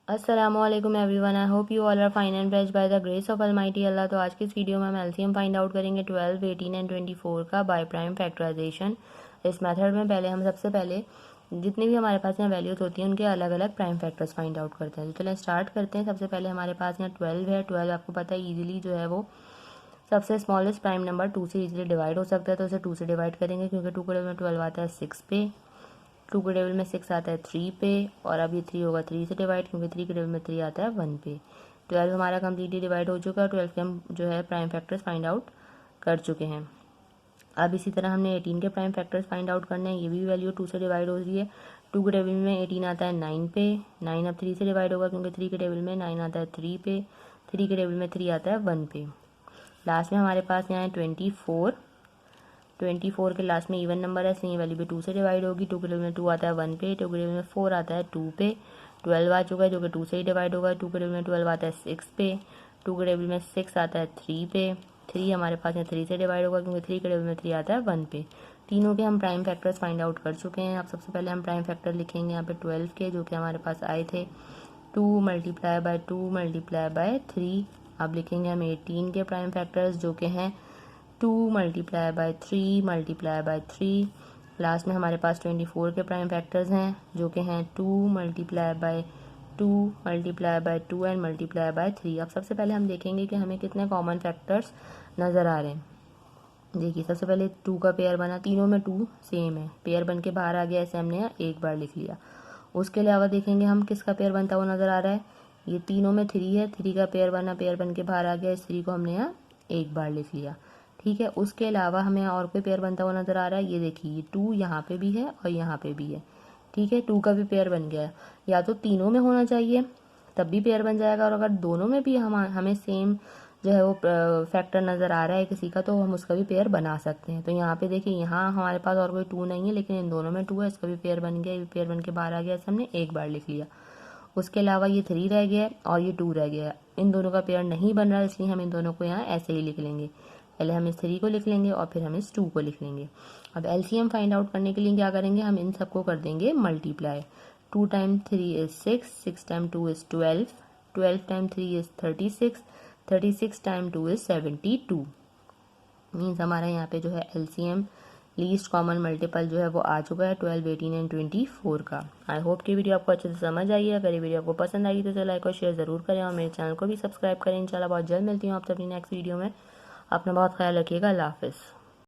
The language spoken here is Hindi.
अस्सलामुअलैकुम everyone, I hope you all are fine and blessed by the grace of almighty Allah. तो आज की इस वीडियो में हम एलसीएम फाइंड आउट करेंगे 12, 18 एंड 24 का बाय प्राइम फैक्टराइजेशन। इस मेथड में हम सबसे पहले जितनी भी हमारे पास यहाँ वैल्यूज होती हैं उनके अलग अलग प्राइम फैक्टर्स फाइंड आउट करते हैं। तो चलिए स्टार्ट करते हैं। सबसे पहले हमारे पास यहाँ 12 है। 12 आपको पता है ईजिली जो है वो सबसे स्मॉलेस्ट प्राइम नंबर 2 से इजीली डिवाइड हो सकता है, तो उसे 2 से डिवाइड करेंगे क्योंकि 2 के टेबल में 12 आता है 6 पे, 2 के टेबल में 6 आता है 3 पे, और अब ये 3 होगा 3 से डिवाइड क्योंकि 3 के टेबल में 3 आता है 1 पे। 12 हमारा कम्प्लीटली डिवाइड हो चुका है। 12 के हम जो है प्राइम फैक्टर्स फाइंड आउट कर चुके हैं। अब इसी तरह हमने 18 के प्राइम फैक्टर्स फाइंड आउट करने हैं। ये भी वैल्यू 2 से डिवाइड हो रही है। 2 के टेबल में 18 आता है 9 पे, 9 अब 3 से डिवाइड होगा क्योंकि 3 के टेबल में 9 आता है 3 पे, 3 के टेबल में 3 आता है 1 पे। लास्ट में हमारे पास यहाँ है 24। 24 के लास्ट में इवन नंबर है, इसलिए वैल्यू भी 2 से डिवाइड होगी। 2 के टेबल में 2 आता है 1 पे, 2 के टेबल में 4 आता है 2 पे। 12 आ चुका है जो कि 2 से ही डिवाइड होगा। 2 के टेबल में 12 आता है 6 पे, 2 के टेबल में 6 आता है 3 पे। 3 हमारे पास यहाँ 3 से डिवाइड होगा क्योंकि 3 के टेबल में 3 आता है 1 पे। तीनों के हम प्राइम फैक्टर्स फाइंड आउट कर चुके हैं। अब सबसे पहले हम प्राइम फैक्टर लिखेंगे यहाँ पे 12 के, जो कि हमारे पास आए थे 2 मल्टीप्लाई बाय 2 मल्टीप्लाई बाय 3। अब लिखेंगे हम 18 के प्राइम फैक्टर्स, जो कि हैं 2 multiply by 3 multiply by 3। Last में हमारे पास 24 के प्राइम फैक्टर्स हैं, जो कि हैं 2 multiply by 2 multiply by 2 and multiply by 3। अब सबसे पहले हम देखेंगे कि हमें कितने कॉमन फैक्टर्स नज़र आ रहे हैं। देखिए सबसे पहले 2 का पेयर बना, तीनों में 2 सेम है, पेयर बन के बाहर आ गया, ऐसे हमने यहाँ एक बार लिख लिया। उसके अलावा देखेंगे हम किसका पेयर बनता हुआ नज़र आ रहा है। ये तीनों में 3 है, 3 का पेयर बना, पेयर बन के बाहर आ गया, इस 3 को हमने यहाँ एक बार लिख लिया। ठीक है, उसके अलावा हमें और कोई पेयर बनता हुआ नज़र आ रहा है। ये देखिए ये 2 यहाँ पे भी है और यहाँ पे भी है। ठीक है, 2 का भी पेयर बन गया है। या तो तीनों में होना चाहिए तब भी पेयर बन जाएगा, और अगर दोनों में भी हमें सेम जो है वो फैक्टर नज़र आ रहा है किसी का, तो हम उसका भी पेयर बना सकते हैं। तो यहाँ पे देखिए यहाँ हमारे पास और कोई 2 नहीं है, लेकिन इन दोनों में 2 है, इसका भी पेयर बन गया, ये भी पेयर बन के बाहर आ गया, इसे हमने एक बार लिख लिया। उसके अलावा ये 3 रह गया और ये 2 रह गया, इन दोनों का पेयर नहीं बन रहा है, इसलिए हम इन दोनों को यहाँ ऐसे ही लिख लेंगे। पहले हम इस 3 को लिख लेंगे और फिर हम इस 2 को लिख लेंगे। अब एलसीएम फाइंड आउट करने के लिए क्या करेंगे, हम इन सबको कर देंगे multiply. 2 time 3 is 6, 6 time 2 is 12, 12 time 3 is 36, 36 time 2 is 72। Means हमारा यहाँ पे जो है एलसीएम लीस्ट कॉमन मल्टीपल जो है वो आ चुका है 12, 18 एंड 24 का। आई होप कि वीडियो आपको अच्छे से समझ आई है। अगर ये वीडियो आपको पसंद आई तो लाइक और शेयर ज़रूर करें और मेरे चैनल को भी सब्सक्राइब करें। इंशाल्लाह बहुत जल्द मिलती हूँ आपसे अपनी नेक्स्ट वीडियो में। अपना बहुत ख्याल रखिएगा। अल्लाह हाफिज़।